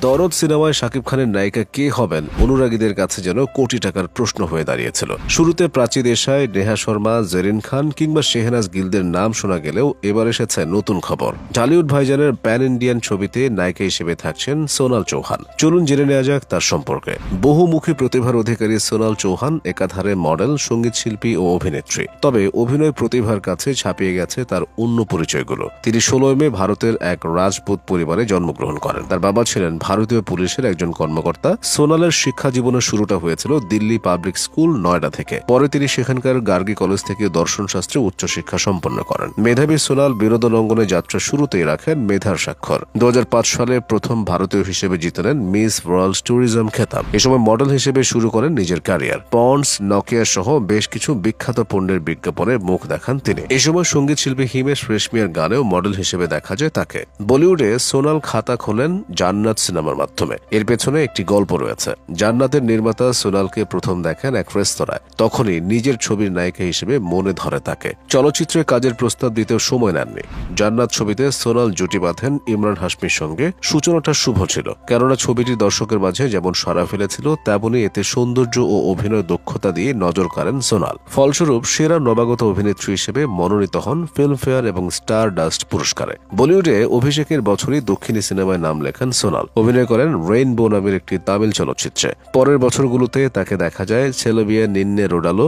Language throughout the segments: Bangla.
দরদ সিনেমায় শাকিব খানের নায়িকা কে হবেন অনুরাগীদের কাছে যেন কোটি টাকার প্রশ্ন হয়ে দাঁড়িয়েছিল। শুরুতে প্রাচী দেশাই, নেহা শর্মা, জেরিন খান কিংবা শেহনাজ গিলদের নাম শোনা গেলেও এবার এসেছে নতুন খবর। টলিউড ভাইজানের প্যান ইন্ডিয়ান ছবিতে নায়িকা হিসেবে থাকছেন সোনাল চৌহান। চলুন জেনে নেওয়া যাক তার সম্পর্কে। বহুমুখী প্রতিভার অধিকারী সোনাল চৌহান একাধারে মডেল, সঙ্গীত শিল্পী ও অভিনেত্রী। তবে অভিনয় প্রতিভার কাছে ছাপিয়ে গেছে তার অন্য পরিচয়গুলো। তিনি 16 মে ভারতের এক রাজপুত পরিবারে জন্মগ্রহণ করেন। তার বাবা ছিলেন ভারতীয় পুলিশের একজন কর্মকর্তা। সোনালের শিক্ষা জীবনের শুরুটা হয়েছিল দিল্লি পাবলিক স্কুল, নয়ডা থেকে। পরে তিনি সেখানকার গার্গী কলেজ থেকে দর্শনশাস্ত্রে উচ্চশিক্ষা সম্পন্ন করেন। মেধাবী সোনাল বিনোদন অঙ্গনে যাত্রা শুরুতেই রাখেন মেধার স্বাক্ষর। 2005 সালে প্রথম ভারতীয় হিসেবে জিতে নেন মিস ওয়ার্ল্ড ট্যুরিজম খেতাব। এ সময় মডেল হিসেবে শুরু করেন নিজের ক্যারিয়ার। পন্ডস, নকিয়া সহ বেশ কিছু বিখ্যাত পণ্যের বিজ্ঞাপনে মুখ দেখান তিনি। এ সময় সঙ্গীত শিল্পী হিমেশ রেশমিয়ার গানেও মডেল হিসেবে দেখা যায় তাকে। বলিউডে সোনাল খাতা খোলেন জান্নাত সিনেমার মাধ্যমে। এর পেছনে একটি গল্প রয়েছে। জান্নাতের নির্মাতা সোনালকে প্রথম দেখেন এক রেস্তোরাঁয়। তখনই নিজের ছবির নায়িকা হিসেবে মনে ধরে তাকে। চলচ্চিত্রে কাজের প্রস্তাব দিতেও সময় নেননি। জান্নাত ছবিতে সোনাল জুটি বাঁধেন ইমরান হাশমির সঙ্গে। সূচনাটা শুভ ছিল, কেননা ছবিটি দর্শকের মাঝে যেমন সাড়া ফেলেছিল তেমনি এতে সৌন্দর্য ও অভিনয় দক্ষতা দিয়ে নজর কাড়েন সোনাল। ফলস্বরূপ সেরা নবাগত অভিনেত্রী হিসেবে মনোনীত হন ফিল্মফেয়ার এবং স্টার ডাস্ট পুরস্কারে। বলিউডে অভিষেকের বছরই দক্ষিণী সিনেমায় নাম লেখান সোনাল। অভিনয় করেন রেইনবো নামের একটি তামিল চলচ্চিত্রে। পরের বছরগুলোতে তাকে দেখা যায় ছেলেবিয়া নিন্নে রোডালো,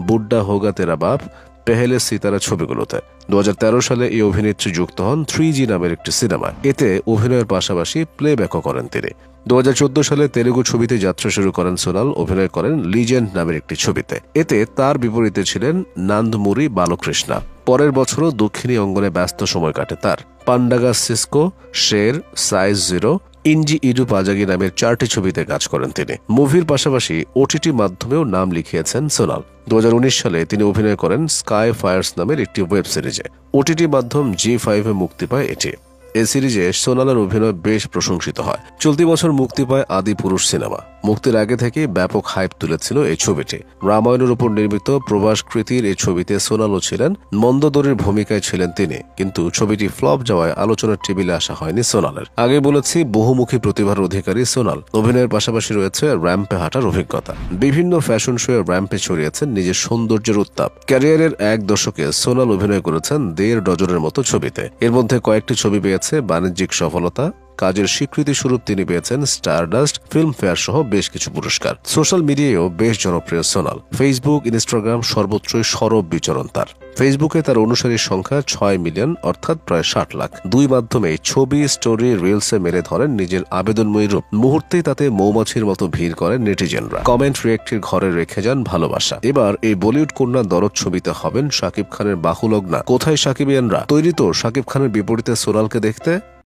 বুড্ডা হোগা তেরা বাপ, পেহেলে সিতারা ছবিগুলোতে। 2013 সালে এই অভিনেত্রী যুক্ত হন 3G নামের একটি সিনেমা। এতে অভিনয়ের পাশাপাশি প্লেব্যাকও করেন তিনি। 2014 সালে তেলুগু ছবিতে যাত্রা শুরু করেন সোনাল। অভিনয় করেন লিজেন্ড নামের একটি ছবিতে। এতে তার বিপরীতে ছিলেন নান্দমুরি বালকৃষ্ণা। পরের বছরও দক্ষিণী অঙ্গনে ব্যস্ত সময় কাটে তার। পান্ডাগা সিসকো, শের, সাইজ 0, ইঞ্জি ইডু পাজাগি নামের 4টি ছবিতে কাজ করেন তিনি। মুভির পাশাপাশি ওটিটি মাধ্যমেও নাম লিখিয়েছেন সোনাল। 2019 সালে তিনি অভিনয় করেন স্কাই ফায়ার্স নামের একটি ওয়েব সিরিজে। ওটিটি মাধ্যম G5 এ মুক্তি পায় এটি। এই সিরিজে সোনালের অভিনয় বেশ প্রশংসিত হয়। চলতি বছর মুক্তি পায় আদি পুরুষ সিনেমা। মুক্তির আগে থেকে ব্যাপক হাইপ তুলেছিল এই ছবিটি। রামায়ণের উপর নির্মিত প্রভাসকৃতির এই ছবিতে সোনালও ছিলেন। মন্দোদরীর ভূমিকায় ছিলেন তিনি, কিন্তু ছবিটি ফ্লপ যাওয়ায় আলোচনার টেবিলে আসা হয়নি সোনালের। আগে বলেছি, বহুমুখী প্রতিভার অধিকারী সোনাল। অভিনয়ের পাশাপাশি রয়েছে র্যাম্পে হাঁটার অভিজ্ঞতা। বিভিন্ন ফ্যাশন শোয়ে র্যাম্পে ছড়িয়েছেন নিজের সৌন্দর্যের উত্তাপ। ক্যারিয়ারের এক দশকে সোনাল অভিনয় করেছেন 1.5 ডজনের মতো ছবিতে। এর মধ্যে কয়েকটি ছবি পেয়েছে বাণিজ্যিক সফলতা। কাজের স্বীকৃতি স্বরূপ তিনি পেয়েছেন স্টারডাস্ট, ফিল্মফেয়ার সহ বেশ কিছু পুরস্কার। সোশ্যাল মিডিয়ায়ও বেশ জনপ্রিয় সোনাল। ফেসবুক, ইনস্টাগ্রাম সর্বত্রই সরব বিচরণ তার। ফেসবুকে তার অনুসারীর সংখ্যা 6 মিলিয়ন, অর্থাৎ প্রায় 60 লাখ। দুই মাধ্যমে ছবি, স্টোরি, রিলসে মেরে ধরেন নিজের আবেদনময়ী রূপ। মুহূর্তেই তাতে মৌমাছির মতো ভিড় করেন নেটিজেনরা। কমেন্ট রিয়েক্টের ঘরে রেখে যান ভালোবাসা। এবার এই বলিউড কন্যা দরদ ছবিতে হবেন শাকিব খানের বাহুলগ্না। কোথায় সাকিবিয়ানরা? তৈরি তো শাকিব খানের বিপরীতে সোনালকে দেখতে।